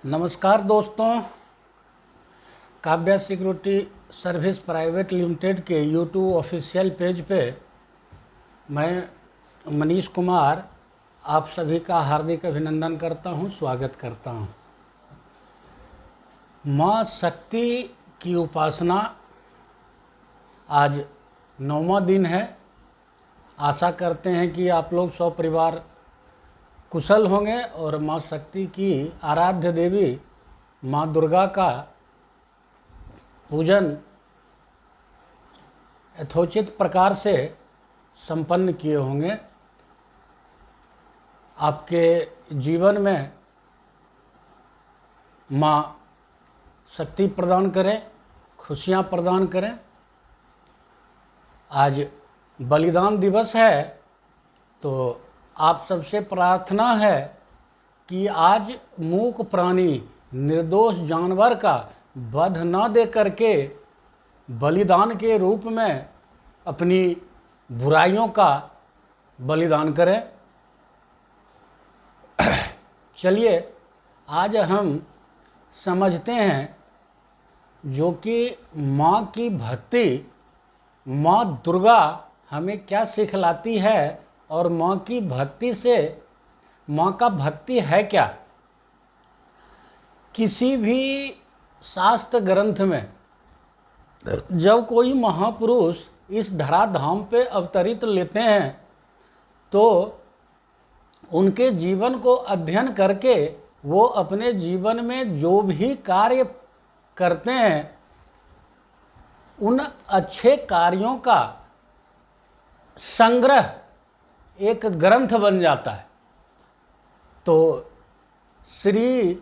नमस्कार दोस्तों, Kavya security service private limited के यूट्यूब ऑफिशियल पेज पे मैं मनीष कुमार आप सभी का हार्दिक अभिनंदन करता हूं, स्वागत करता हूं। माँ शक्ति की उपासना आज 9वां दिन है। आशा करते हैं कि आप लोग सपरिवार कुशल होंगे और माँ शक्ति की आराध्य देवी माँ दुर्गा का पूजन यथोचित प्रकार से संपन्न किए होंगे। आपके जीवन में माँ शक्ति प्रदान करें, खुशियाँ प्रदान करें। आज बलिदान दिवस है, तो आप सबसे प्रार्थना है कि आज मूक प्राणी निर्दोष जानवर का वध न दे करके बलिदान के रूप में अपनी बुराइयों का बलिदान करें। चलिए आज हम समझते हैं जो कि माँ की भक्ति, माँ दुर्गा हमें क्या सिखलाती है और माँ की भक्ति से माँ का भक्ति है क्या। किसी भी शास्त्र ग्रंथ में जब कोई महापुरुष इस धराधाम पे अवतरित लेते हैं तो उनके जीवन को अध्ययन करके वो अपने जीवन में जो भी कार्य करते हैं उन अच्छे कार्यों का संग्रह एक ग्रंथ बन जाता है। तो श्री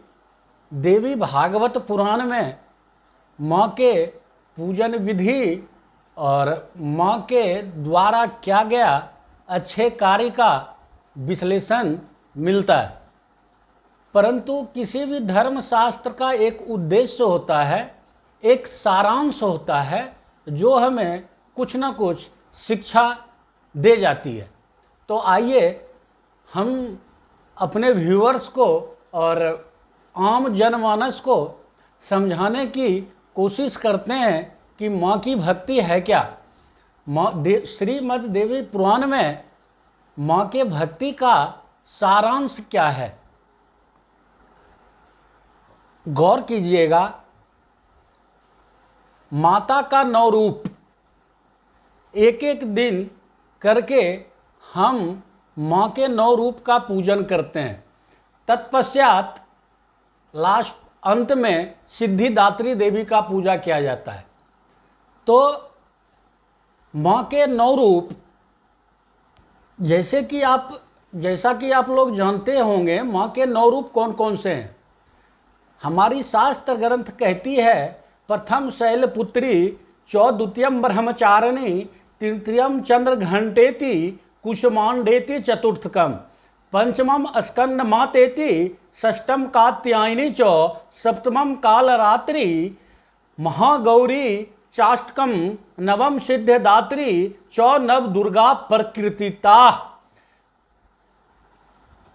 देवी भागवत पुराण में माँ के पूजन विधि और माँ के द्वारा किया गया अच्छे कार्य का विश्लेषण मिलता है। परंतु किसी भी धर्म शास्त्र का एक उद्देश्य होता है, एक सारांश होता है जो हमें कुछ न कुछ शिक्षा दे जाती है। तो आइए हम अपने व्यूअर्स को और आम जनमानस को समझाने की कोशिश करते हैं कि माँ की भक्ति है क्या। श्रीमद् देवी पुराण में माँ के भक्ति का सारांश क्या है, गौर कीजिएगा। माता का 9 रूप एक एक दिन करके हम माँ के 9 रूप का पूजन करते हैं। तत्पश्चात लास्ट अंत में सिद्धिदात्री देवी का पूजा किया जाता है। तो माँ के 9 रूप जैसा कि आप लोग जानते होंगे, माँ के 9 रूप कौन कौन से हैं। हमारी शास्त्र ग्रंथ कहती है, प्रथम शैलपुत्री, चौद्वितीयम ब्रह्मचारिणी, तृतीयम चंद्र घंटेति, कुष्मांडेति चतुर्थकम, पंचमम स्कंद मातेति, षष्ठम कात्यायनी च, सप्तमम कालरात्रि, महागौरी चाष्टकम, नवम सिद्धिदात्री च, नव दुर्गा प्रकृतिता।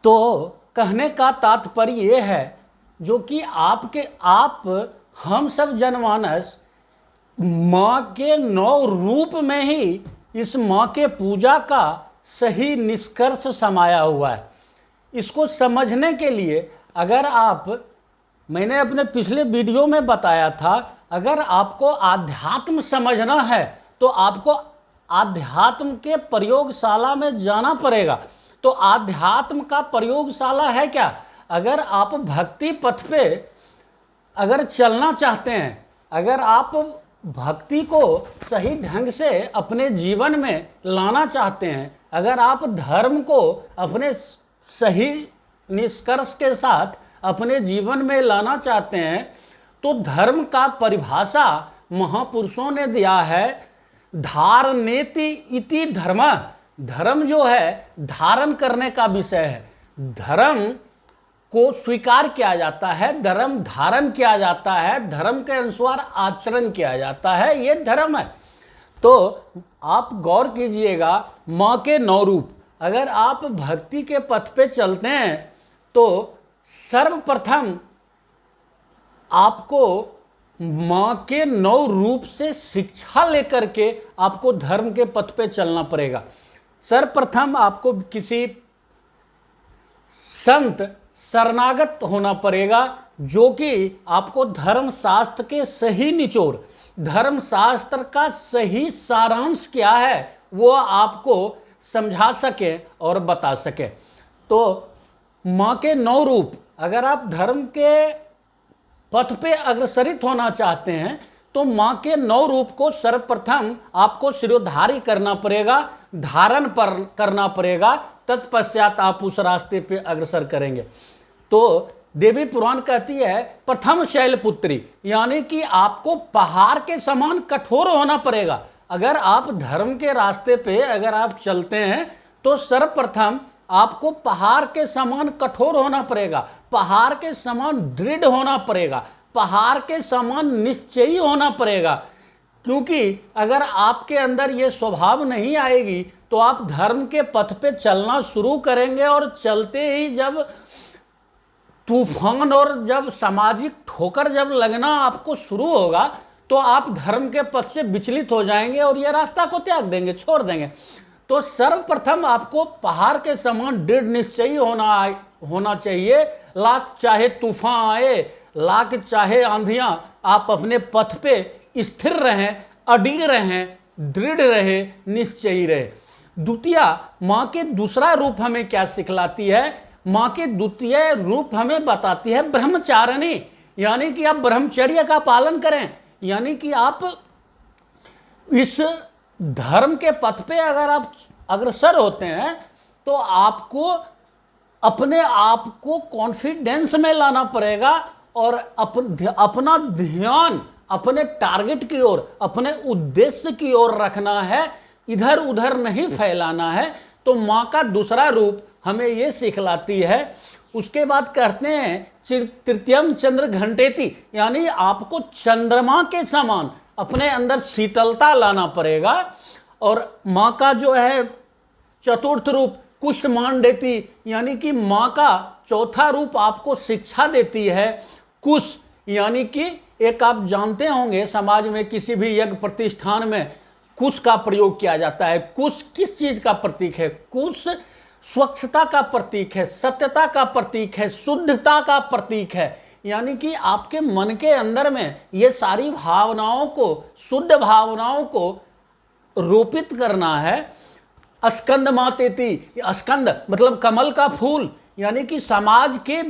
तो कहने का तात्पर्य ये है जो कि हम सब जनमानस माँ के 9 रूप में ही इस माँ के पूजा का सही निष्कर्ष समाया हुआ है। इसको समझने के लिए मैंने अपने पिछले वीडियो में बताया था, अगर आपको आध्यात्म समझना है तो आपको आध्यात्म के प्रयोगशाला में जाना पड़ेगा। तो आध्यात्म का प्रयोगशाला है क्या? अगर आप भक्ति पथ पे अगर चलना चाहते हैं, अगर आप भक्ति को सही ढंग से अपने जीवन में लाना चाहते हैं, अगर आप धर्म को अपने सही निष्कर्ष के साथ अपने जीवन में लाना चाहते हैं, तो धर्म का परिभाषा महापुरुषों ने दिया है, धारणेति इति धर्म। धर्म जो है धारण करने का विषय है। धर्म को स्वीकार किया जाता है, धर्म धारण किया जाता है, धर्म के अनुसार आचरण किया जाता है, ये धर्म है। तो आप गौर कीजिएगा, माँ के 9 रूप, अगर आप भक्ति के पथ पे चलते हैं तो सर्वप्रथम आपको मां के 9 रूप से शिक्षा लेकर के आपको धर्म के पथ पे चलना पड़ेगा। सर्वप्रथम आपको किसी संत शरणागत होना पड़ेगा, जो कि आपको धर्म शास्त्र के सही निचोड़, धर्म शास्त्र का सही सारांश क्या है वो आपको समझा सके और बता सके। तो मां के 9 रूप, अगर आप धर्म के पथ पे अग्रसरित होना चाहते हैं तो मां के 9 रूप को सर्वप्रथम आपको शिरोधारी करना पड़ेगा, धारण पर करना पड़ेगा, तत्पश्चात आप उस रास्ते पे अग्रसर करेंगे। तो देवी पुराण कहती है प्रथम शैलपुत्री, यानी कि आपको पहाड़ के समान कठोर होना पड़ेगा। अगर आप धर्म के रास्ते पे अगर आप चलते हैं तो सर्वप्रथम आपको पहाड़ के समान कठोर होना पड़ेगा, पहाड़ के समान दृढ़ होना पड़ेगा, पहाड़ के समान निश्चयी होना पड़ेगा। क्योंकि अगर आपके अंदर ये स्वभाव नहीं आएगी तो आप धर्म के पथ पे चलना शुरू करेंगे और चलते ही जब तूफान और जब सामाजिक ठोकर जब लगना आपको शुरू होगा तो आप धर्म के पथ से विचलित हो जाएंगे और ये रास्ता को त्याग देंगे, छोड़ देंगे। तो सर्वप्रथम आपको पहाड़ के समान दृढ़ निश्चयी होना चाहिए। लाख चाहे तूफान आए, लाख चाहे आंधियां, आप अपने पथ पे स्थिर रहें, अडिग रहें, दृढ़ रहे, निश्चयी रहे। द्वितीय, मां के दूसरा रूप हमें क्या सिखलाती है? मां के द्वितीय रूप हमें बताती है ब्रह्मचारिणी, यानी कि आप ब्रह्मचर्य का पालन करें। यानी कि आप इस धर्म के पथ पे अगर आप अग्रसर होते हैं तो आपको अपने आप को कॉन्फिडेंस में लाना पड़ेगा और अपना ध्यान अपने टारगेट की ओर, अपने उद्देश्य की ओर रखना है, इधर उधर नहीं फैलाना है। तो मां का दूसरा रूप हमें ये सिखलाती है। उसके बाद कहते हैं तृतीयम चंद्र घंटेति, यानी आपको चंद्रमा के समान अपने अंदर शीतलता लाना पड़ेगा। और मां का जो है चतुर्थ रूप कुष्ठमान देती, यानी कि मां का चौथा रूप आपको शिक्षा देती है कुश, यानी कि एक आप जानते होंगे समाज में किसी भी यज्ञ प्रतिष्ठान में कुश का प्रयोग किया जाता है। कुश किस चीज का प्रतीक है? कुश स्वच्छता का प्रतीक है, सत्यता का प्रतीक है, शुद्धता का प्रतीक है। यानी कि आपके मन के अंदर में ये सारी भावनाओं को, शुद्ध भावनाओं को रोपित करना है। स्कंद मातेति, स्कंद मतलब कमल का फूल, यानी कि समाज के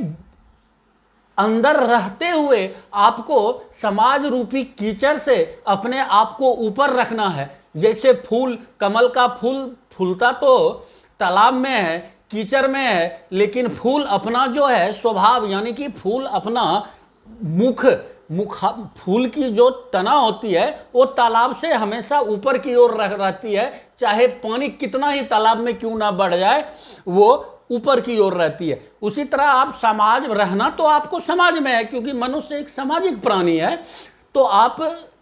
अंदर रहते हुए आपको समाज रूपी कीचड़ से अपने आप को ऊपर रखना है। जैसे फूल, कमल का फूल फूलता तो तालाब में है, कीचड़ में है, लेकिन फूल अपना जो है स्वभाव, यानी कि फूल अपना मुख फूल की जो तना होती है वो तालाब से हमेशा ऊपर की ओर रहती है। चाहे पानी कितना ही तालाब में क्यों ना बढ़ जाए, वो ऊपर की ओर रहती है। उसी तरह आप समाज रहना तो आपको समाज में है, क्योंकि मनुष्य एक सामाजिक प्राणी है। तो आप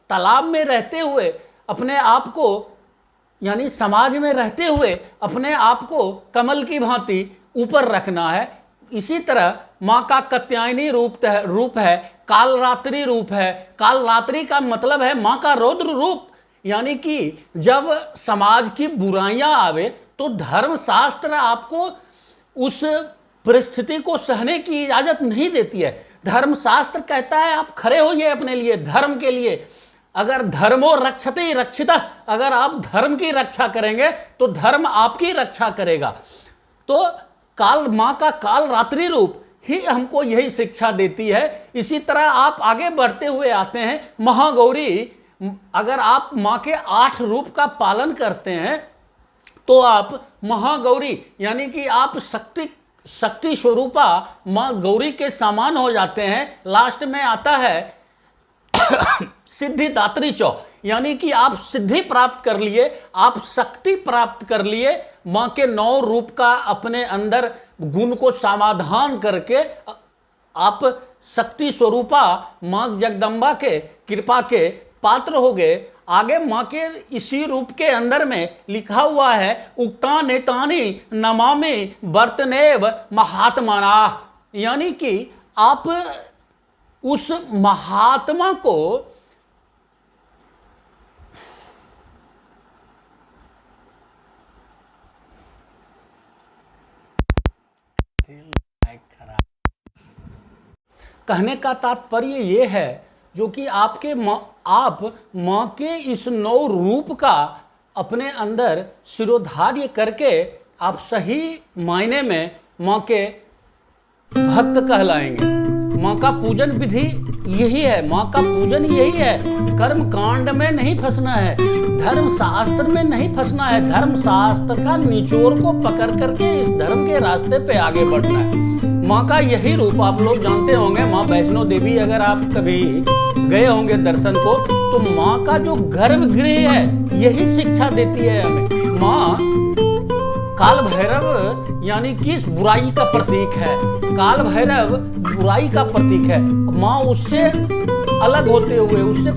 तालाब में रहते हुए अपने आप को, यानी समाज में रहते हुए अपने आप को कमल की भांति ऊपर रखना है। इसी तरह मां का कात्यायनी रूप है, कालरात्रि रूप है। कालरात्रि का मतलब है मां का रौद्र रूप, यानी कि जब समाज की बुराइयां आवे तो धर्म शास्त्र आपको उस परिस्थिति को सहने की इजाजत नहीं देती है। धर्म शास्त्र कहता है आप खड़े होइए अपने लिए, धर्म के लिए। अगर धर्मो रक्षते रक्षिता, अगर आप धर्म की रक्षा करेंगे तो धर्म आपकी रक्षा करेगा। तो मां का काल रात्रि रूप ही हमको यही शिक्षा देती है। इसी तरह आप आगे बढ़ते हुए आते हैं महागौरी। अगर आप मां के 8 रूप का पालन करते हैं तो आप महागौरी, यानी कि आप शक्ति स्वरूपा मां गौरी के समान हो जाते हैं। लास्ट में आता है सिद्धिदात्री चौ, यानी कि आप सिद्धि प्राप्त कर लिए, आप शक्ति प्राप्त कर लिए। मां के 9 रूप का अपने अंदर गुण को समाधान करके आप शक्ति स्वरूपा मां जगदम्बा के कृपा के पात्र हो गए। आगे मां के इसी रूप के अंदर में लिखा हुआ है उक्ता नेतानी नमामि वर्तनेव महात्मना, यानी कि आप उस महात्मा को कहने का तात्पर्य ये है, जो कि आप माँ के इस नौ रूप का अपने अंदर शिरोधार्य करके आप सही मायने में माँ के भक्त कहलाएंगे। माँ का पूजन विधि यही है, माँ का पूजन यही है। कर्म कांड में नहीं फंसना है, धर्म शास्त्र में नहीं फंसना है, धर्म शास्त्र का निचोड़ को पकड़ करके इस धर्म के रास्ते पे आगे बढ़ना है। माँ का यही रूप आप लोग जानते होंगे। माँ वैष्णो देवी अगर आप कभी गए होंगे दर्शन को, तो माँ का जो गर्भगृह है यही शिक्षा देती है हमें। माँ काल भैरव यानी कि बुराई का प्रतीक है, काल भैरव बुराई का प्रतीक है। माँ उससे अलग होते हुए, उससे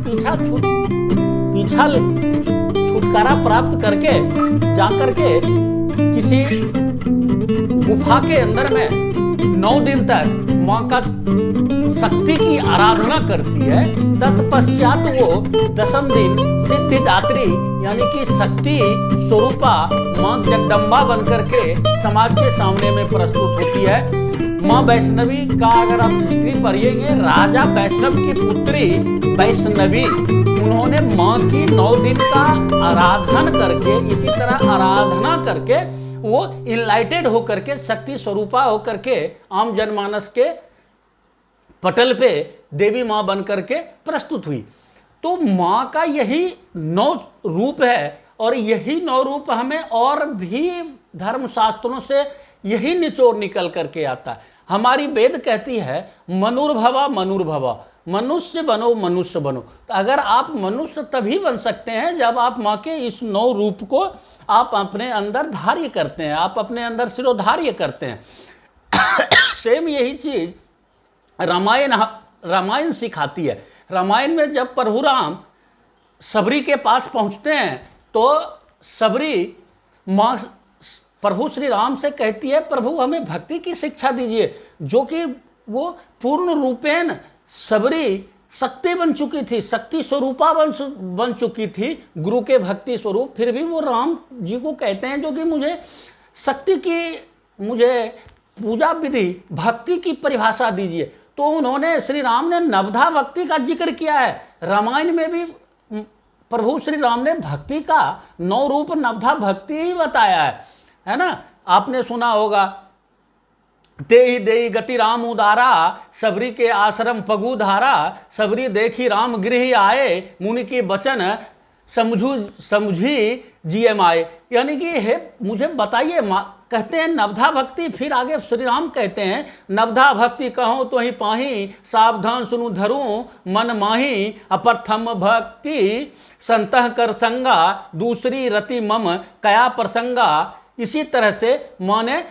छुटकारा प्राप्त करके जा करके किसी गुफा के अंदर में 9 दिन तक माँ का शक्ति की आराधना करती है। तत्पश्चात वो 10वें दिन सिद्धिदात्री यानी कि शक्ति स्वरूपा माँ जगदम्बा बनकर के समाज के सामने में प्रस्तुत होती है। माँ वैष्णवी का अगर आप हिस्ट्री पढ़िएंगे, राजा वैष्णव की पुत्री वैष्णवी, उन्होंने माँ की 9 दिन का आराधन करके, इसी तरह आराधना करके वो इनलाइटेड होकर के, शक्ति स्वरूपा होकर के आम जनमानस के पटल पे देवी माँ बन करके प्रस्तुत हुई। तो माँ का यही 9 रूप है, और यही 9 रूप हमें और भी धर्म शास्त्रों से यही निचोड़ निकल करके आता है। हमारी वेद कहती है मनुर्भवा मनुर्भवा, मनुष्य बनो मनुष्य बनो। तो अगर आप मनुष्य तभी बन सकते हैं जब आप माँ के इस 9 रूप को आप अपने अंदर धार्य करते हैं, आप अपने अंदर शिरोधार्य करते हैं। सेम यही चीज रामायण सिखाती है। रामायण में जब परशुराम सबरी के पास पहुंचते हैं तो सबरी माँ प्रभु श्री राम से कहती है, प्रभु हमें भक्ति की शिक्षा दीजिए, जो कि वो पूर्ण रूपेण सबरी शक्ति बन चुकी थी, शक्ति स्वरूपा बन चुकी थी, गुरु के भक्ति स्वरूप। फिर भी वो राम जी को कहते हैं जो कि मुझे शक्ति की, मुझे पूजा विधि भक्ति की परिभाषा दीजिए। तो उन्होंने, श्री राम ने नवधा भक्ति का जिक्र किया है। रामायण में भी प्रभु श्री राम ने भक्ति का 9 रूप नवधा भक्ति ही बताया है ना। आपने सुना होगा, तेहि देहि गति राम उदारा, सबरी के आश्रम पगु धारा, सबरी देखी राम गृह आए, मुनि के बचन समझी जिये माए। यानी कि हे मुझे बताइए, कहते हैं नवधा भक्ति, फिर आगे श्री राम कहते हैं नवधा भक्ति कहूँ तो ही पाही, सावधान सुनु धरूं मन माही, अप्रथम भक्ति संतह कर संगा, दूसरी रति मम कया प्रसंगा। इसी तरह से माने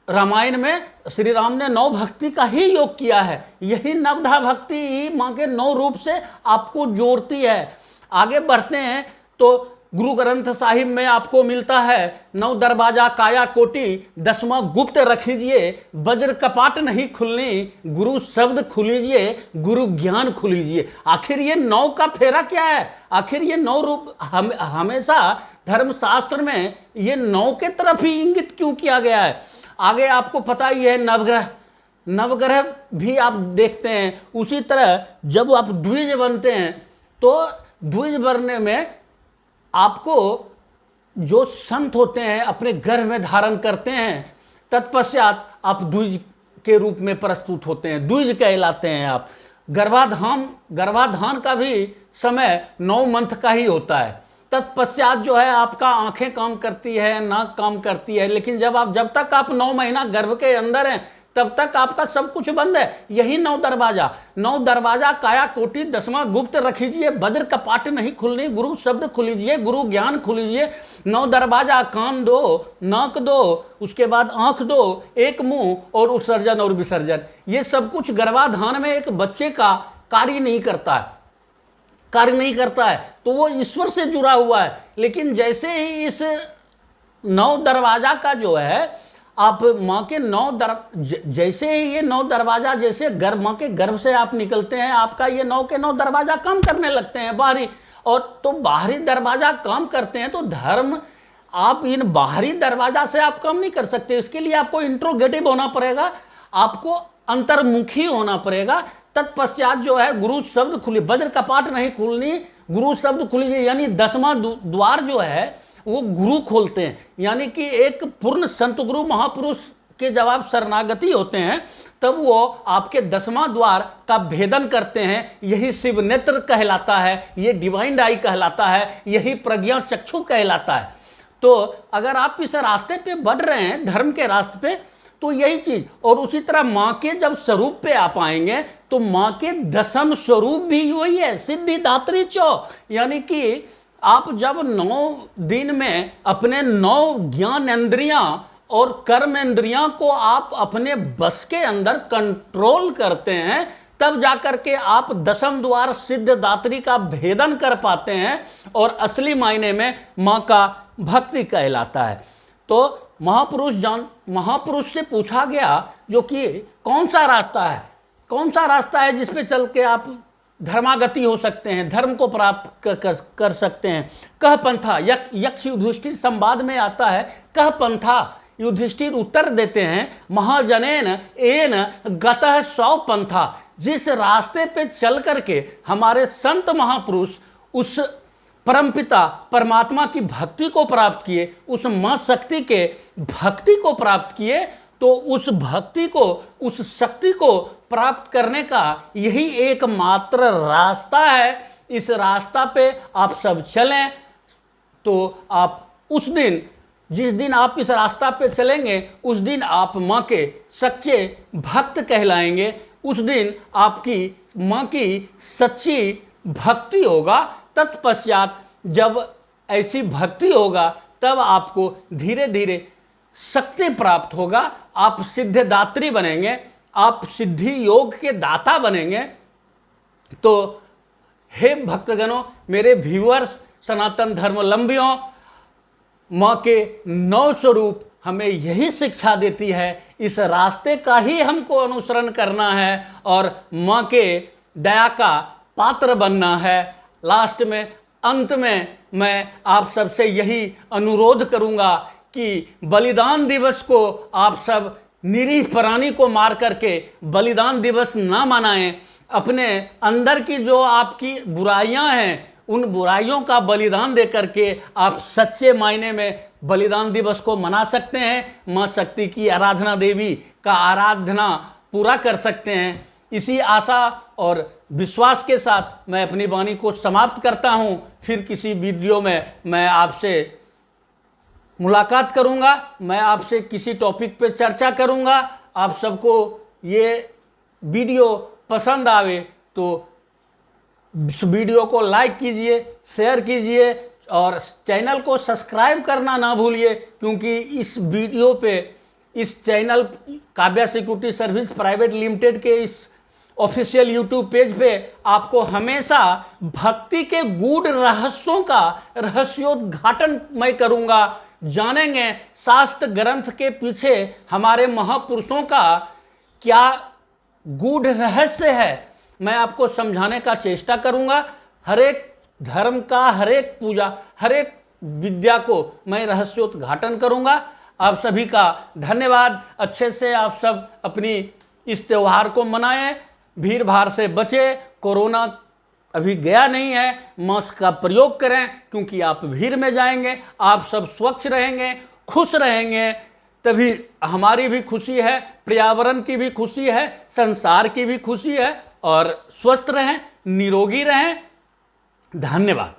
रामायण में श्री राम ने 9 भक्ति का ही योग किया है। यही नवधा भक्ति माँ के 9 रूप से आपको जोड़ती है। आगे बढ़ते हैं तो गुरु ग्रंथ साहिब में आपको मिलता है 9 दरवाजा काया कोटि, 10वां गुप्त रखीजिए, वज्र कपाट नहीं खुलनी, गुरु शब्द खुलीजिए, गुरु ज्ञान खुलीजिए। आखिर ये 9 का फेरा क्या है? आखिर ये 9 रूप हमेशा धर्मशास्त्र में ये 9 के तरफ ही इंगित क्यों किया गया है? आगे आपको पता ही है नवग्रह भी आप देखते हैं। उसी तरह जब आप द्विज बनते हैं तो द्विज बनने में आपको जो संत होते हैं अपने गर्भ में धारण करते हैं, तत्पश्चात आप द्विज के रूप में प्रस्तुत होते हैं, द्विज कहलाते हैं आप। गर्भाधान का भी समय 9 मंथ का ही होता है। तत्पश्चात जो है आपका आंखें काम करती है, नाक काम करती है, लेकिन जब तक आप 9 महीना गर्भ के अंदर हैं तब तक आपका सब कुछ बंद है। यही 9 दरवाजा काया कोटि, 10वां गुप्त रखीजिए, वज्र कपाट नहीं खुलनी, गुरु शब्द खुलीजिए, गुरु ज्ञान खुलीजिए। 9 दरवाजा, कान दो, नाक दो, उसके बाद आंख दो, एक मुंह और उत्सर्जन और विसर्जन। ये सब कुछ गर्भाधान में एक बच्चे का कार्य नहीं करता है, तो वो ईश्वर से जुड़ा हुआ है। लेकिन जैसे ही इस 9 दरवाजा का जो है आप माँ के जैसे ही ये 9 दरवाजा, जैसे माँ के गर्भ से आप निकलते हैं, आपका ये 9 के 9 दरवाजा काम करने लगते हैं बाहरी। और तो बाहरी दरवाजा काम करते हैं तो धर्म आप इन बाहरी दरवाजा से आप कम नहीं कर सकते। इसके लिए आपको इंट्रोगेटिव होना पड़ेगा, आपको अंतर्मुखी होना पड़ेगा। तत्पश्चात जो है गुरु शब्द खुली, वज्र कपाट नहीं खुलनी, गुरु शब्द खुली, यानी 10वां द्वार जो है वो गुरु खोलते हैं। यानी कि एक पूर्ण संत गुरु महापुरुष के जब आप शरणागति होते हैं तब वो आपके 10वां द्वार का भेदन करते हैं। यही शिव नेत्र कहलाता है, ये डिवाइन आई कहलाता है, यही प्रज्ञा चक्षु कहलाता है। तो अगर आप इस रास्ते पे बढ़ रहे हैं, धर्म के रास्ते पे, तो यही चीज। और उसी तरह माँ के जब स्वरूप पे आप आएंगे तो माँ के 10वां स्वरूप भी वही है, सिद्धिदात्री चौ। यानी कि आप जब 9 दिन में अपने 9 ज्ञान इंद्रियां और कर्म इंद्रियां को आप अपने बस के अंदर कंट्रोल करते हैं, तब जाकर के आप 10वां द्वार सिद्धिदात्री का भेदन कर पाते हैं और असली मायने में माँ का भक्ति कहलाता है। तो महापुरुष से पूछा गया जो कि कौन सा रास्ता है जिस पे चल के आप धर्मागति हो सकते हैं, धर्म को प्राप्त कर सकते हैं। कह पंथा, यक्ष युधिष्ठिर संवाद में आता है, कह पंथा, युधिष्ठिर उत्तर देते हैं, महाजनेन एन गतः 100 पंथा। जिस रास्ते पे चल करके हमारे संत महापुरुष उस परमपिता परमात्मा की भक्ति को प्राप्त किए, उस मां शक्ति के भक्ति को प्राप्त किए, तो उस भक्ति को, उस शक्ति को प्राप्त करने का यही एकमात्र रास्ता है। इस रास्ता पे आप सब चलें तो आप उस दिन, जिस दिन आप इस रास्ता पे चलेंगे, उस दिन आप माँ के सच्चे भक्त कहलाएंगे। उस दिन आपकी माँ की सच्ची भक्ति होगा। तत्पश्चात जब ऐसी भक्ति होगा तब आपको धीरे धीरे शक्ति प्राप्त होगा, आप सिद्धिदात्री बनेंगे, आप सिद्धि योग के दाता बनेंगे। तो हे भक्तगणों, मेरे व्यूअर्स, सनातन धर्मावलंबियों, माँ के 9 स्वरूप हमें यही शिक्षा देती है, इस रास्ते का ही हमको अनुसरण करना है और माँ के दया का पात्र बनना है। लास्ट में, अंत में मैं आप सबसे यही अनुरोध करूंगा कि बलिदान दिवस को आप सब निरीह प्राणी को मार करके बलिदान दिवस ना मनाएं। अपने अंदर की जो आपकी बुराइयां हैं, उन बुराइयों का बलिदान दे करके आप सच्चे मायने में बलिदान दिवस को मना सकते हैं। माँ शक्ति की आराधना, देवी का आराधना पूरा कर सकते हैं। इसी आशा और विश्वास के साथ मैं अपनी वाणी को समाप्त करता हूं। फिर किसी वीडियो में मैं आपसे मुलाकात करूंगा, मैं आपसे किसी टॉपिक पे चर्चा करूंगा। आप सबको ये वीडियो पसंद आवे तो इस वीडियो को लाइक कीजिए, शेयर कीजिए और चैनल को सब्सक्राइब करना ना भूलिए, क्योंकि इस वीडियो पे, इस channel Kavya security service private limited के इस ऑफिशियल यूट्यूब पेज पे आपको हमेशा भक्ति के गूढ़ रहस्यों का रहस्योद्घाटन मैं करूंगा। जानेंगे शास्त्र ग्रंथ के पीछे हमारे महापुरुषों का क्या गूढ़ रहस्य है, मैं आपको समझाने का चेष्टा करूंगा। हर एक धर्म का, हर एक पूजा, हर एक विद्या को मैं रहस्योद्घाटन करूंगा। आप सभी का धन्यवाद। अच्छे से आप सब अपनी इस त्यौहार को मनाएं, भीड़ भाड़ से बचे, कोरोना अभी गया नहीं है, मास्क का प्रयोग करें, क्योंकि आप भीड़ में जाएंगे, आप सब स्वच्छ रहेंगे, खुश रहेंगे, तभी हमारी भी खुशी है, पर्यावरण की भी खुशी है, संसार की भी खुशी है। और स्वस्थ रहें, निरोगी रहें। धन्यवाद।